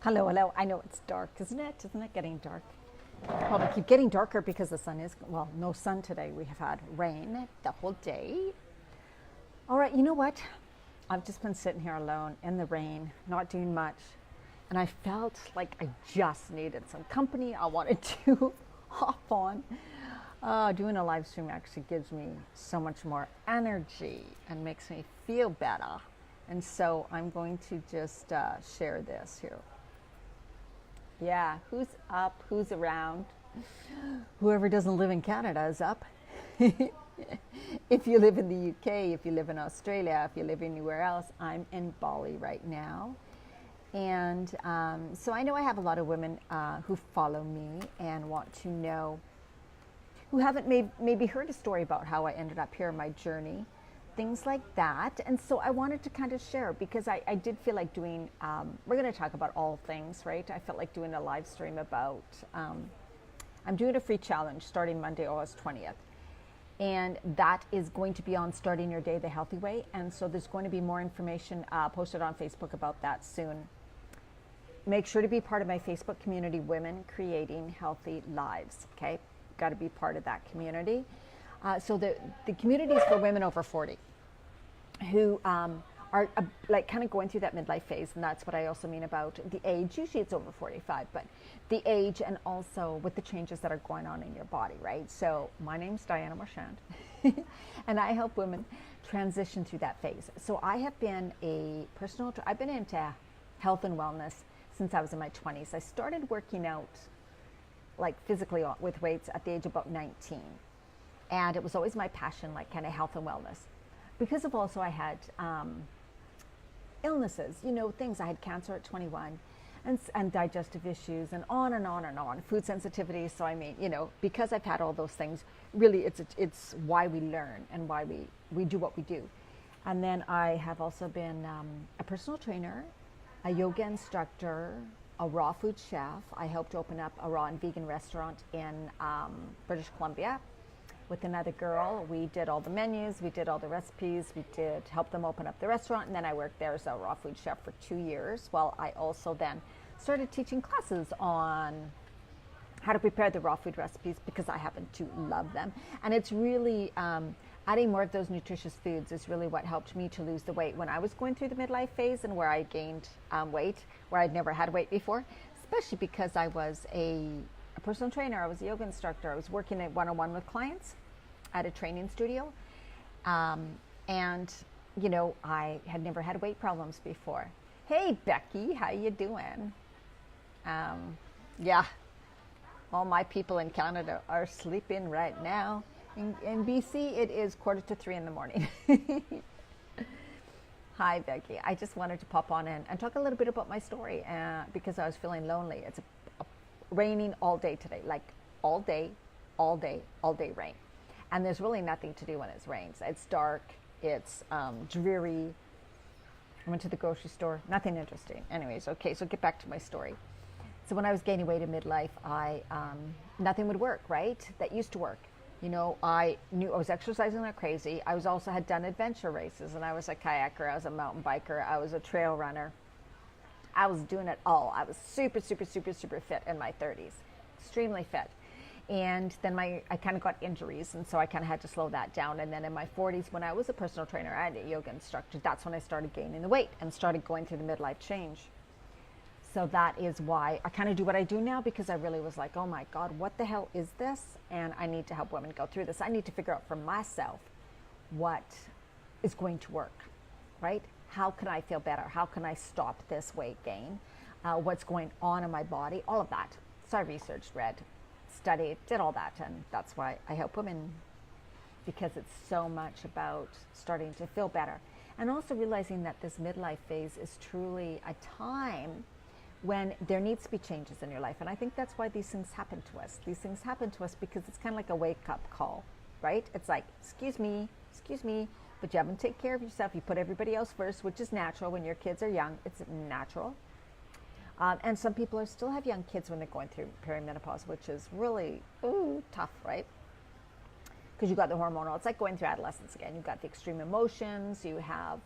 Hello, hello. I know it's dark, isn't it? Isn't it getting dark? Probably keep getting darker because the sun is, well, no sun today. We have had rain the whole day. All right, you know what? I've just been sitting here alone in the rain, not doing much. And I felt like I just needed some company. I wanted to hop on. Doing a live stream actually gives me so much more energy and makes me feel better. And so I'm going to just share this here. Yeah, who's up? Who's around? Whoever doesn't live in Canada is up. If you live in the UK, if you live in Australia, if you live anywhere else, I'm in Bali right now. And so I know I have a lot of women who follow me and want to know, who haven't maybe heard a story about how I ended up here in my journey, things like that. And so I wanted to kind of share because I did feel like doing, we're going to talk about all things, right? I felt like doing a live stream about, I'm doing a free challenge starting Monday, August 20th. And that is going to be on Starting Your Day the Healthy Way. And so there's going to be more information posted on Facebook about that soon. Make sure to be part of my Facebook community, Women Creating Healthy Lives, okay? Got to be part of that community. So the community is for women over 40 who are like kind of going through that midlife phase, and that's what I also mean about the age. Usually it's over 45, but the age and also with the changes that are going on in your body, right? So my name's Diana Marchand, and I help women transition through that phase. So I have been I've been into health and wellness since I was in my 20s. I started working out like physically with weights at the age of about 19. And it was always my passion, like kind of health and wellness. Because of also I had illnesses, things. I had cancer at 21 and digestive issues and on and on and on, food sensitivity. So I mean, because I've had all those things, really it's why we learn and why we do what we do. And then I have also been a personal trainer, a yoga instructor, a raw food chef. I helped open up a raw and vegan restaurant in British Columbia with another girl. We did all the menus, we did all the recipes, we did help them open up the restaurant, and then I worked there as a raw food chef for 2 years. Well, I also then started teaching classes on how to prepare the raw food recipes because I happen to love them. And it's really, adding more of those nutritious foods is really what helped me to lose the weight when I was going through the midlife phase and where I gained weight, where I'd never had weight before, especially because I was a personal trainer, I was a yoga instructor, I was working at one-on-one with clients at a training studio. And, I had never had weight problems before. Hey, Becky, how you doing? Yeah, all my people in Canada are sleeping right now. In BC, it is 2:45 in the morning. Hi, Becky. I just wanted to pop on in and talk a little bit about my story because I was feeling lonely. It's raining all day today, like all day rain. And there's really nothing to do when it rains. It's dark, it's dreary. I went to the grocery store, nothing interesting. Anyways, okay, so get back to my story. So when I was gaining weight in midlife, nothing would work, right? That used to work. I knew I was exercising like crazy. I was also had done adventure races, and I was a kayaker, I was a mountain biker, I was a trail runner. I was doing it all. I was super, super, super, super fit in my 30s, extremely fit. And then I kind of got injuries, and so I kind of had to slow that down. And then in my 40s, when I was a personal trainer and a yoga instructor, that's when I started gaining the weight and started going through the midlife change. So that is why I kind of do what I do now, because I really was like, oh my God, what the hell is this? And I need to help women go through this. I need to figure out for myself what is going to work, right? How can I feel better? How can I stop this weight gain? What's going on in my body? All of that. So I researched, read, studied, did all that. And that's why I help women, because it's so much about starting to feel better. And also realizing that this midlife phase is truly a time when there needs to be changes in your life. And I think that's why these things happen to us. These things happen to us because it's kind of like a wake-up call, right? It's like, excuse me, but you haven't taken care of yourself. You put everybody else first, which is natural when your kids are young. It's natural. And some people still have young kids when they're going through perimenopause, which is really tough, right? Because you got the hormonal, it's like going through adolescence again. You've got the extreme emotions, you have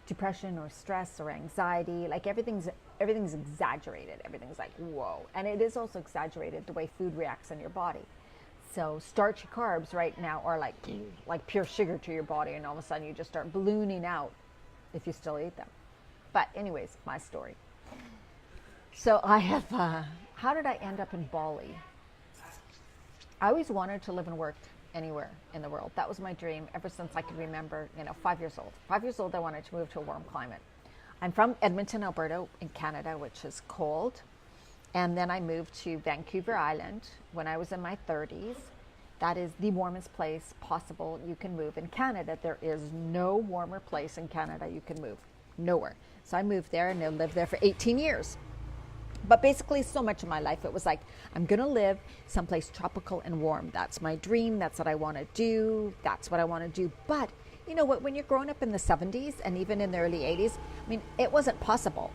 depression or stress or anxiety. Like everything's exaggerated. Everything's like, whoa. And it is also exaggerated the way food reacts in your body. So starchy carbs right now are like pure sugar to your body, and all of a sudden you just start ballooning out if you still eat them. But anyways, my story. So I have, how did I end up in Bali? I always wanted to live and work anywhere in the world. That was my dream ever since I could remember, 5 years old. 5 years old, I wanted to move to a warm climate. I'm from Edmonton, Alberta, in Canada, which is cold. And then I moved to Vancouver Island when I was in my 30s. That is the warmest place possible you can move in Canada. There is no warmer place in Canada you can move. Nowhere. So I moved there and I lived there for 18 years. But basically, so much of my life, it was like, I'm going to live someplace tropical and warm. That's my dream. That's what I want to do. That's what I want to do. But you know what? When you're growing up in the 70s and even in the early 80s, I mean, it wasn't possible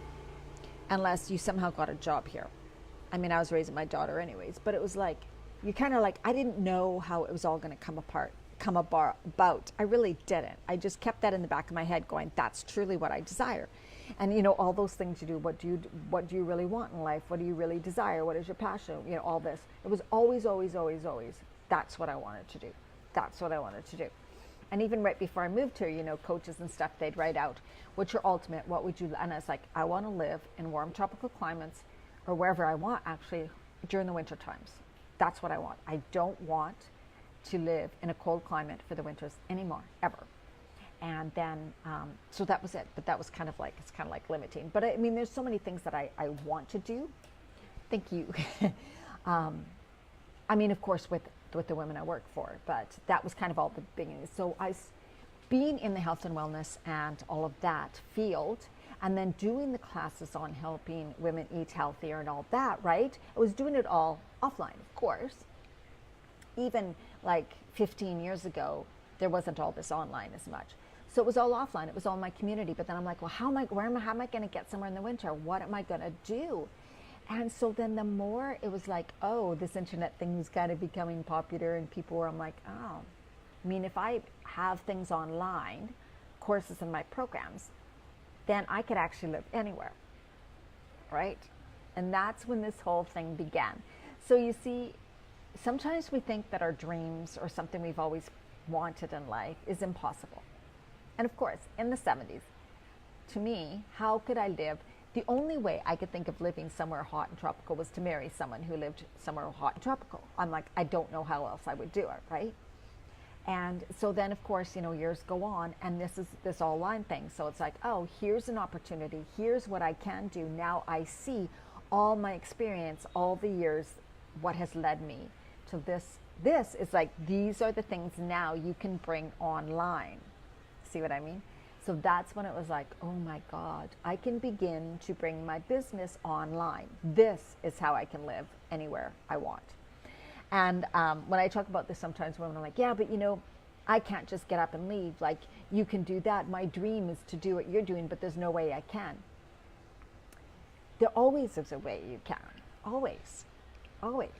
unless you somehow got a job here. I mean, I was raising my daughter anyways, but it was like, you kind of like, I didn't know how it was all going to come about. I really didn't. I just kept that in the back of my head going, that's truly what I desire. And all those things you do, what do you really want in life? What do you really desire? What is your passion? All this. It was always, always, always, always, that's what I wanted to do. That's what I wanted to do. And even right before I moved here, coaches and stuff, they'd write out, what's your ultimate? What would you, and I was like, I want to live in warm tropical climates or wherever I want actually during the winter times. That's what I want. I don't want to live in a cold climate for the winters anymore, ever. And then, so that was it. But that was kind of like, it's kind of like limiting. But I mean, there's so many things that I want to do. Thank you. I mean, of course, with the women I work for, but that was kind of all the beginning. So being in the health and wellness and all of that field, and then doing the classes on helping women eat healthier and all that, right? I was doing it all offline, of course. Even like 15 years ago, there wasn't all this online as much. So it was all offline. It was all in my community. But then I'm like, well, how am I going to get somewhere in the winter? What am I going to do? And so then the more it was like, oh, this internet thing's kind of becoming popular, and people were, I'm like, oh, I mean, if I have things online, courses in my programs, then I could actually live anywhere, right? And that's when this whole thing began. So you see, sometimes we think that our dreams or something we've always wanted in life is impossible. And of course, in the 70s, to me, how could I live? The only way I could think of living somewhere hot and tropical was to marry someone who lived somewhere hot and tropical. I'm like, I don't know how else I would do it, right? And so then, of course, years go on, and this is this online thing. So it's like, oh, here's an opportunity. Here's what I can do. Now I see all my experience, all the years, what has led me to this. This is like, these are the things now you can bring online. See what I mean? So that's when it was like, oh my God, I can begin to bring my business online. This is how I can live anywhere I want. And when I talk about this, sometimes women are like, yeah, but I can't just get up and leave. Like, you can do that. My dream is to do what you're doing, but there's no way I can. There always is a way you can. Always. Always.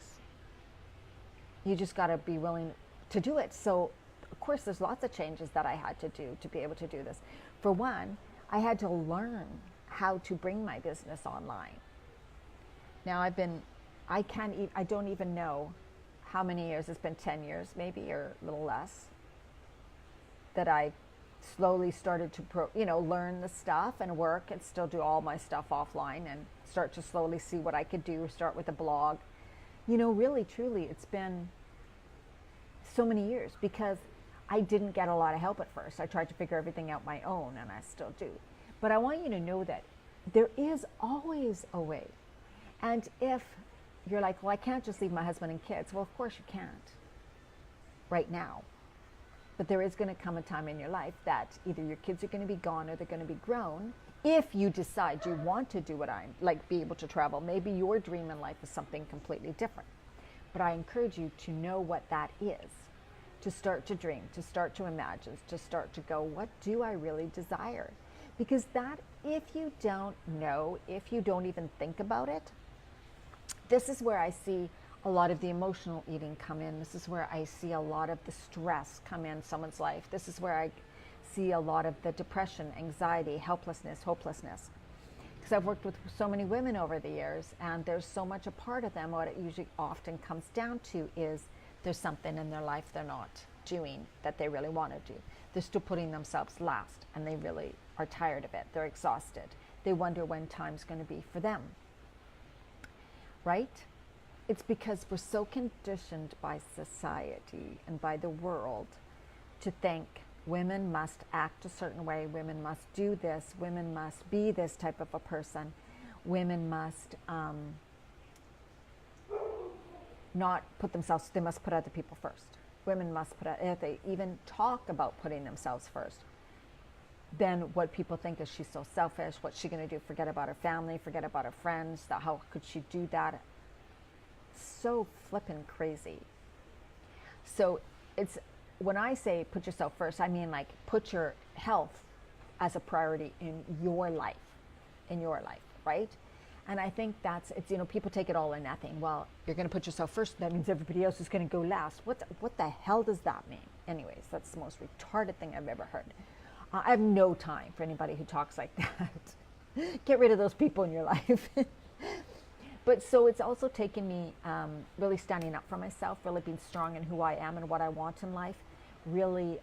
You just got to be willing to do it. So, of course, there's lots of changes that I had to do to be able to do this. For one, I had to learn how to bring my business online. Now, I don't even know how many years. It's been 10 years, maybe, or a little less, that I slowly started to learn the stuff and work and still do all my stuff offline and start to slowly see what I could do, start with a blog. Really, truly, it's been so many years because I didn't get a lot of help at first. I tried to figure everything out my own, and I still do. But I want you to know that there is always a way. And if you're like, well, I can't just leave my husband and kids. Well, of course you can't right now. But there is going to come a time in your life that either your kids are going to be gone or they're going to be grown. If you decide you want to do be able to travel, maybe your dream in life is something completely different. But I encourage you to know what that is, to start to dream, to start to imagine, to start to go, what do I really desire? Because that, if you don't know, if you don't even think about it, this is where I see a lot of the emotional eating come in. This is where I see a lot of the stress come in someone's life. This is where I see a lot of the depression, anxiety, helplessness, hopelessness. Because I've worked with so many women over the years, and there's so much a part of them, what it usually often comes down to is there's something in their life they're not doing that they really want to do. They're still putting themselves last, and they really are tired of it. They're exhausted. They wonder when time's going to be for them. Right? It's because we're so conditioned by society and by the world to think women must act a certain way, women must do this, women must be this type of a person, women must not put themselves, they must put other people first. Women must put, if they even talk about putting themselves first, then what people think is she's so selfish, what's she going to do, forget about her family, forget about her friends, how could she do that? So flippin' crazy. So it's, when I say put yourself first, I mean like put your health as a priority in your life, right? And I think that's, it's, you know, people take it all or nothing. Well, you're going to put yourself first, that means everybody else is going to go last. What the hell does that mean? Anyways, that's the most retarded thing I've ever heard. I have no time for anybody who talks like that. Get rid of those people in your life. But so it's also taken me really standing up for myself, really being strong in who I am and what I want in life, really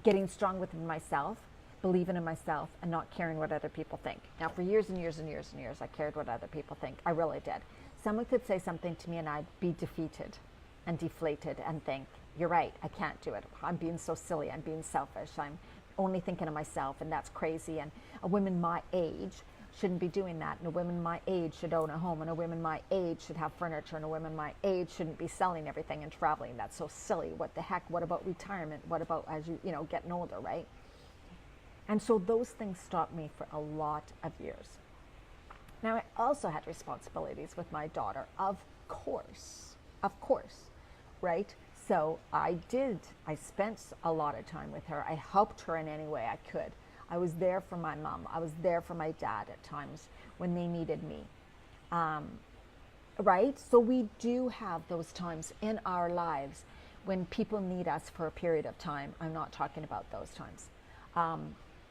getting strong within myself, believing in myself, and not caring what other people think. Now, for years and years and years and years, I cared what other people think. I really did. Someone could say something to me and I'd be defeated and deflated and think, you're right, I can't do it. I'm being so silly. I'm being selfish. I'm only thinking of myself, and that's crazy. And a woman my age shouldn't be doing that, and a woman my age should own a home, and a woman my age should have furniture, and a woman my age shouldn't be selling everything and traveling. That's so silly. What the heck? What about retirement? What about as you know, getting older, right? And so those things stopped me for a lot of years. Now, I also had responsibilities with my daughter, of course, right? So I spent a lot of time with her. I helped her in any way I could. I was there for my mom. I was there for my dad at times when they needed me, right? So we do have those times in our lives when people need us for a period of time. I'm not talking about those times.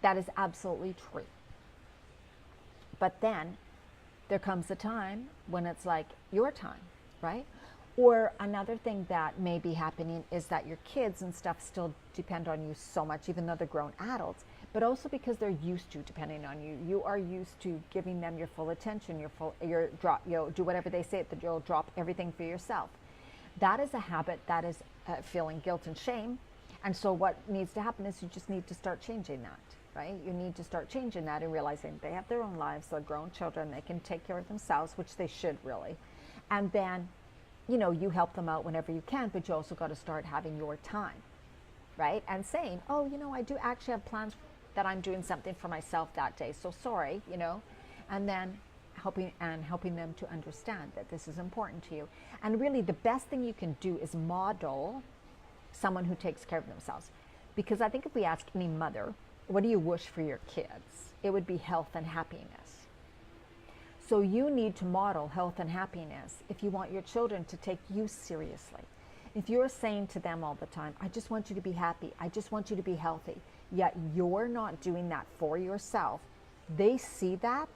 That is absolutely true. But then there comes a time when it's like your time, right? Or another thing that may be happening is that your kids and stuff still depend on you so much, even though they're grown adults, but also because they're used to depending on you. You are used to giving them your full attention, do whatever they say, that you'll drop everything for yourself. That is a habit, that is feeling guilt and shame. And so what needs to happen is you just need to start changing that, right? You need to start changing that and realizing they have their own lives, they're grown children, they can take care of themselves, which they should really. And then, you know, you help them out whenever you can, but you also got to start having your time, right? And saying, oh, you know, I do actually have plans that I'm doing something for myself that day, so sorry, you know, and then helping them to understand that this is important to you. And really the best thing you can do is model someone who takes care of themselves. Because I think if we ask any mother, what do you wish for your kids? It would be health and happiness. So you need to model health and happiness if you want your children to take you seriously. If you're saying to them all the time, I just want you to be happy, I just want you to be healthy, yet you're not doing that for yourself, they see that,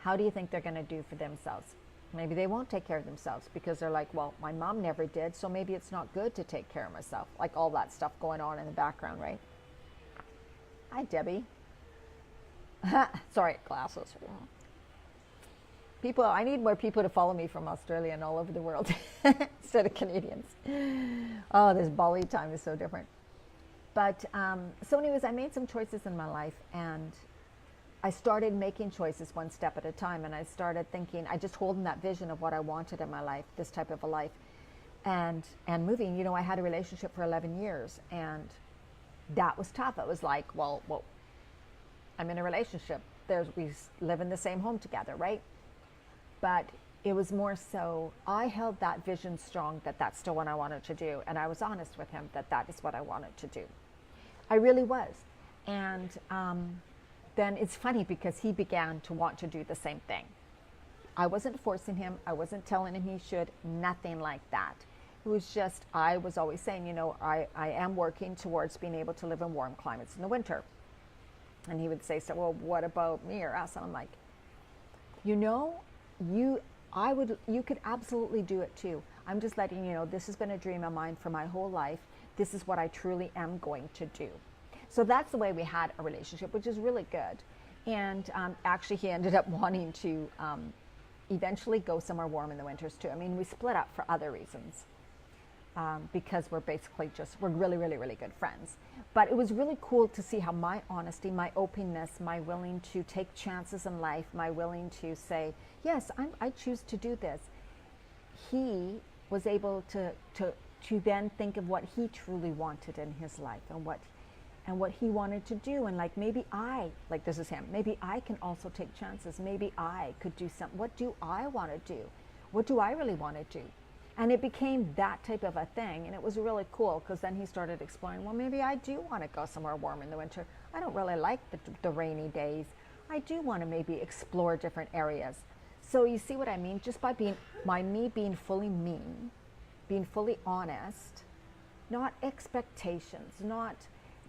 how do you think they're going to do for themselves? Maybe they won't take care of themselves because they're like, well, my mom never did, so maybe it's not good to take care of myself. Like all that stuff going on in the background, right? Hi, Debbie. Sorry, glasses. People, I need more people to follow me from Australia and all over the world instead of Canadians. Oh, this Bali time is so different. But so anyways, I made some choices in my life, and I started making choices one step at a time, and I started thinking, I just holding that vision of what I wanted in my life, this type of a life, and moving. You know, I had a relationship for 11 years, and that was tough. It was like, well, I'm in a relationship. We live in the same home together, right? But it was more so, I held that vision strong that that's still what I wanted to do, and I was honest with him that that is what I wanted to do. I really was. And then it's funny because he began to want to do the same thing. I wasn't forcing him. I wasn't telling him he should, nothing like that. It was just, I was always saying, I am working towards being able to live in warm climates in the winter. And he would say, so, well, what about me or us? And I'm like, you could absolutely do it too. I'm just letting you know, this has been a dream of mine for my whole life. This is what I truly am going to do. So that's the way we had a relationship, which is really good. And actually, he ended up wanting to eventually go somewhere warm in the winters too. I mean, we split up for other reasons because we're really, really, really good friends. But it was really cool to see how my honesty, my openness, my willing to take chances in life, my willing to say, yes, I choose to do this. He was able to then think of what he truly wanted in his life and what he wanted to do. And like, maybe this is him, maybe I can also take chances. Maybe I could do something. What do I want to do? What do I really want to do? And it became that type of a thing. And it was really cool because then he started exploring, well, maybe I do want to go somewhere warm in the winter. I don't really like the rainy days. I do want to maybe explore different areas. So you see what I mean? Just by me being fully me, being fully honest, not expectations, not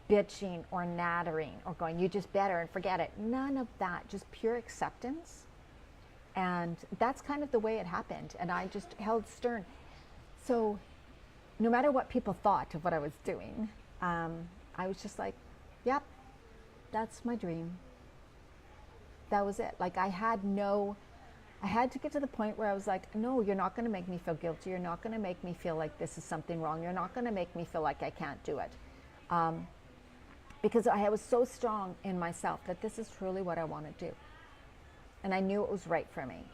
bitching or nattering or going, you just better and forget it. None of that, just pure acceptance. And that's kind of the way it happened. And I just held stern. So no matter what people thought of what I was doing, I was just like, yep, that's my dream. That was it. Like I had to get to the point where I was like, no, you're not going to make me feel guilty. You're not going to make me feel like this is something wrong. You're not going to make me feel like I can't do it. Because I was so strong in myself that this is truly what I want to do. And I knew it was right for me.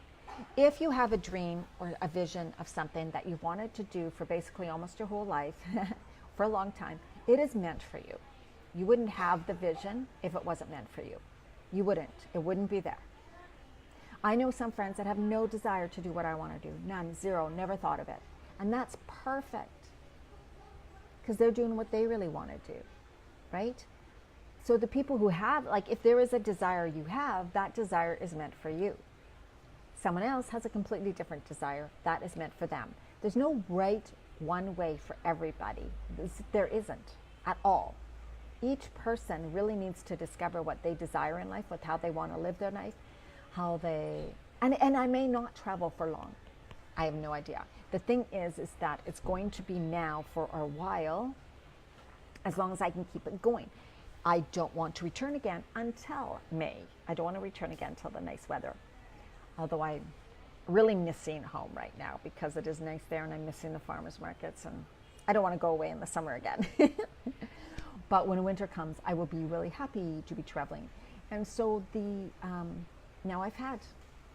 If you have a dream or a vision of something that you wanted to do for basically almost your whole life, for a long time, it is meant for you. You wouldn't have the vision if it wasn't meant for you. You wouldn't. It wouldn't be there. I know some friends that have no desire to do what I want to do. None, zero, never thought of it. And that's perfect. Because they're doing what they really want to do, right? So the people who have, like if there is a desire you have, that desire is meant for you. Someone else has a completely different desire. That is meant for them. There's no right one way for everybody. There isn't at all. Each person really needs to discover what they desire in life, with how they want to live their life, and I may not travel for long. I have no idea. The thing is that it's going to be now for a while, as long as I can keep it going. I don't want to return again until May. I don't want to return again until the nice weather. Although I'm really missing home right now because it is nice there and I'm missing the farmers markets and I don't want to go away in the summer again. But when winter comes, I will be really happy to be traveling. And so now I've had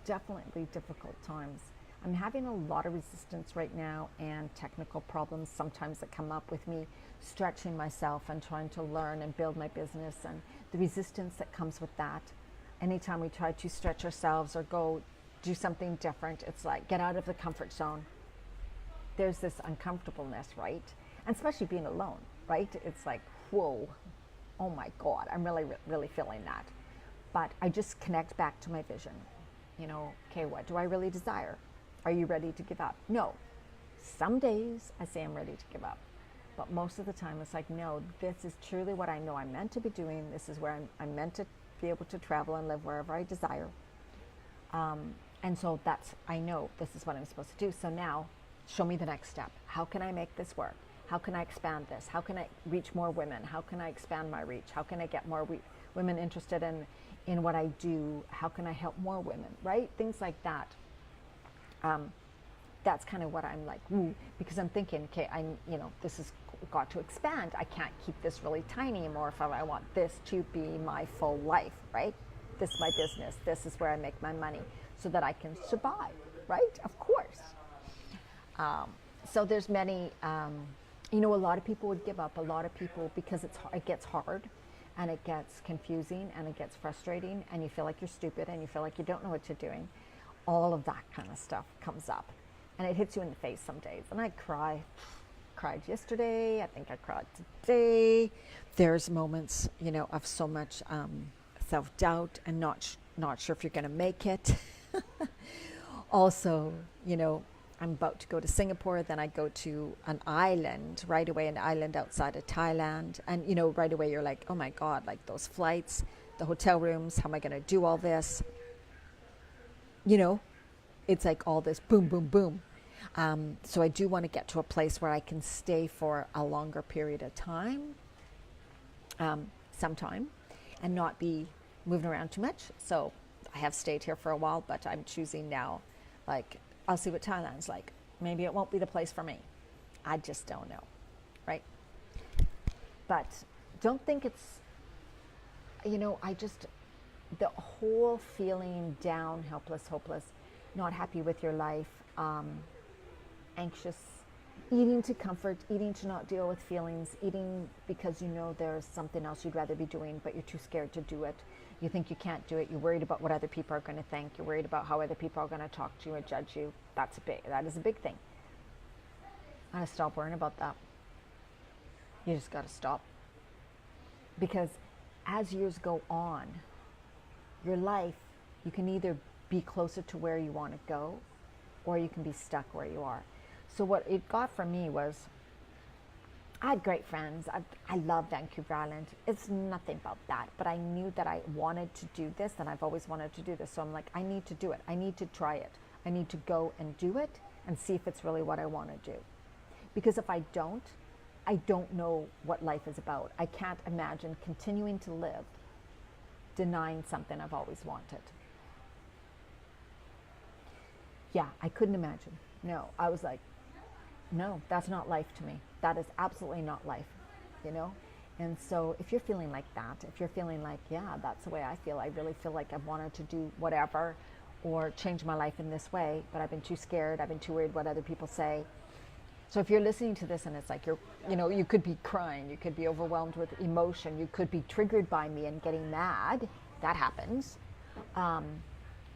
definitely difficult times. I'm having a lot of resistance right now and technical problems sometimes that come up with me stretching myself and trying to learn and build my business, and the resistance that comes with that. Anytime we try to stretch ourselves or go do something different, it's like get out of the comfort zone. There's this uncomfortableness, right? And especially being alone, right? It's like, whoa, oh my God, I'm really, really feeling that. But I just connect back to my vision. Okay, what do I really desire? Are you ready to give up? No. Some days I say I'm ready to give up. But most of the time it's like, no, this is truly what I know I'm meant to be doing. This is where I'm meant to be able to travel and live wherever I desire. And so I know this is what I'm supposed to do. So now show me the next step. How can I make this work? How can I expand this? How can I reach more women? How can I expand my reach? How can I get more women interested in what I do? How can I help more women, right? Things like that. That's kind of what I'm like, because I'm thinking, okay, this has got to expand. I can't keep this really tiny anymore if I want this to be my full life, right? This is my business. This is where I make my money so that I can survive, right? Of course. So there's many, a lot of people would give up. A lot of people, because it gets hard and it gets confusing and it gets frustrating and you feel like you're stupid and you feel like you don't know what you're doing. All of that kind of stuff comes up and it hits you in the face some days. And I cried yesterday. I think I cried today. There's moments, of so much self-doubt and not sure if you're going to make it. Also, I'm about to go to Singapore, then I go to an island, right away an island outside of Thailand. And, you know, right away you're like, oh my God, like those flights, the hotel rooms, how am I going to do all this? You know, it's like all this boom, boom, boom. So I do want to get to a place where I can stay for a longer period of time, sometime, and not be moving around too much. So I have stayed here for a while, but I'm choosing now, like, I'll see what Thailand's like. Maybe it won't be the place for me. I just don't know, right? But don't think it's, you know, the whole feeling down, helpless, hopeless, not happy with your life, anxious, eating to comfort, eating to not deal with feelings, eating because you know there's something else you'd rather be doing, but you're too scared to do it. You think you can't do it. You're worried about what other people are going to think. You're worried about how other people are going to talk to you or judge you. That is a big thing. I gotta stop worrying about that. You just gotta stop. Because as years go on, your life, you can either be closer to where you want to go, or you can be stuck where you are. So what it got for me was, I had great friends. I love Vancouver Island. It's nothing about that. But I knew that I wanted to do this, and I've always wanted to do this. So I'm like, I need to do it. I need to try it. I need to go and do it and see if it's really what I want to do. Because if I don't know what life is about. I can't imagine continuing to live denying something I've always wanted. Yeah, I couldn't imagine. No, I was like, no, that's not life to me. That is absolutely not life, you know? And so if you're feeling like that, if you're feeling like, yeah, that's the way I feel, I really feel like I've wanted to do whatever or change my life in this way, but I've been too scared, I've been too worried what other people say. So if you're listening to this and it's like you could be crying, you could be overwhelmed with emotion, you could be triggered by me and getting mad, that happens.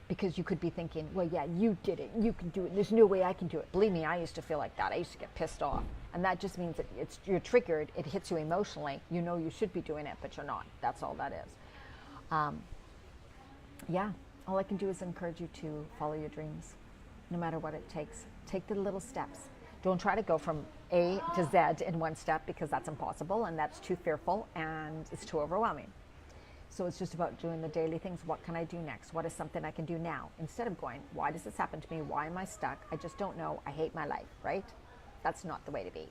Because you could be thinking, well, yeah, you did it, you can do it, there's no way I can do it. Believe me, I used to feel like that. I used to get pissed off. And that just means that you're triggered, it hits you emotionally. You know you should be doing it, but you're not. That's all that is. Yeah, all I can do is encourage you to follow your dreams, no matter what it takes. Take the little steps. Don't try to go from A to Z in one step, because that's impossible and that's too fearful and it's too overwhelming. So it's just about doing the daily things. What can I do next? What is something I can do now? Instead of going, why does this happen to me? Why am I stuck? I just don't know. I hate my life, right? That's not the way to be.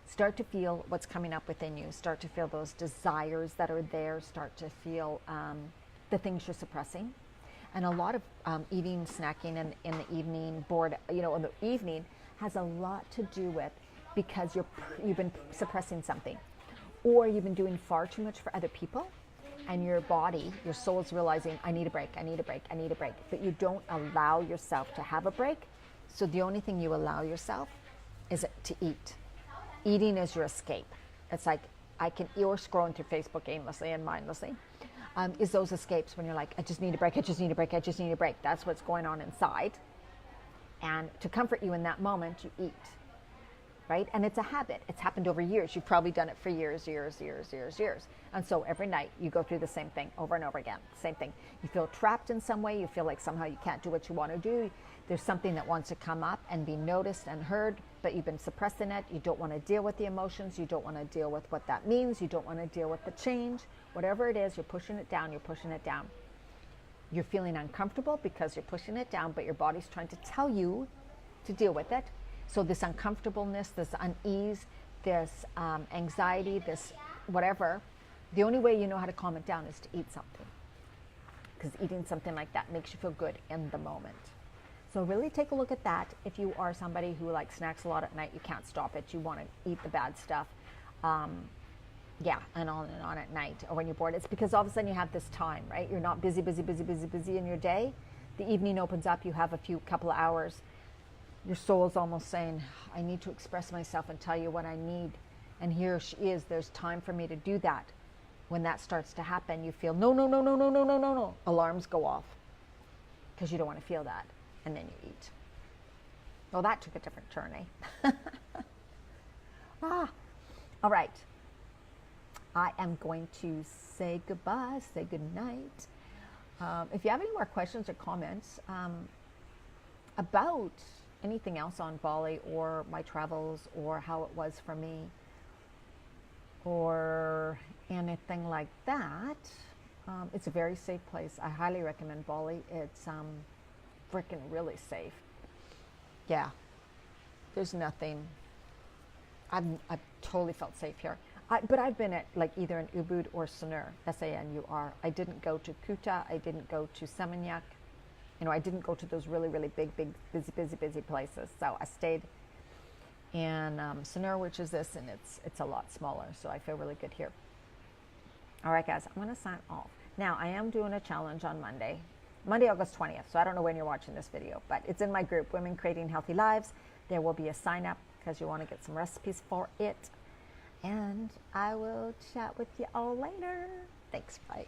Start to feel what's coming up within you. Start to feel those desires that are there. Start to feel the things you're suppressing. And a lot of eating, snacking in the evening, in the evening has a lot to do with because you've been suppressing something, or you've been doing far too much for other people. And your body, your soul is realizing, I need a break, I need a break, I need a break. But you don't allow yourself to have a break. So the only thing you allow yourself is to eat. Eating is your escape. It's like, you're scrolling through Facebook aimlessly and mindlessly. Is those escapes when you're like, I just need a break, I just need a break, I just need a break. That's what's going on inside. And to comfort you in that moment, you eat. Right? And it's a habit. It's happened over years. You've probably done it for years. And so every night you go through the same thing over and over again. Same thing. You feel trapped in some way. You feel like somehow you can't do what you want to do. There's something that wants to come up and be noticed and heard, but you've been suppressing it. You don't want to deal with the emotions. You don't want to deal with what that means. You don't want to deal with the change. Whatever it is, you're pushing it down. You're pushing it down. You're feeling uncomfortable because you're pushing it down, but your body's trying to tell you to deal with it. So this uncomfortableness, this unease, this anxiety, this whatever, the only way you know how to calm it down is to eat something. Because eating something like that makes you feel good in the moment. So really take a look at that. If you are somebody who like snacks a lot at night, you can't stop it, you want to eat the bad stuff. And on at night, or when you're bored, it's because all of a sudden you have this time, right? You're not busy in your day. The evening opens up, you have couple of hours. Your soul is almost saying, I need to express myself and tell you what I need. And here she is, there's time for me to do that. When that starts to happen, you feel, no. Alarms go off because you don't want to feel that. And then you eat. Well, that took a different turn, eh? All right. I am going to say goodbye, say good night. If you have any more questions or comments about anything else on Bali or my travels or how it was for me or anything like that, it's a very safe place. I highly recommend Bali. It's freaking really safe. Yeah, there's nothing. I've totally felt safe here. But I've been at like either in Ubud or Sanur, Sanur. I didn't go to Kuta. I didn't go to Seminyak. You know, I didn't go to those really, really big, busy places. So I stayed in Sanur, which is this, and it's a lot smaller. So I feel really good here. All right, guys, I'm going to sign off. Now, I am doing a challenge on Monday, August 20th. So I don't know when you're watching this video, but it's in my group, Women Creating Healthy Lives. There will be a sign up because you want to get some recipes for it. And I will chat with you all later. Thanks, bye.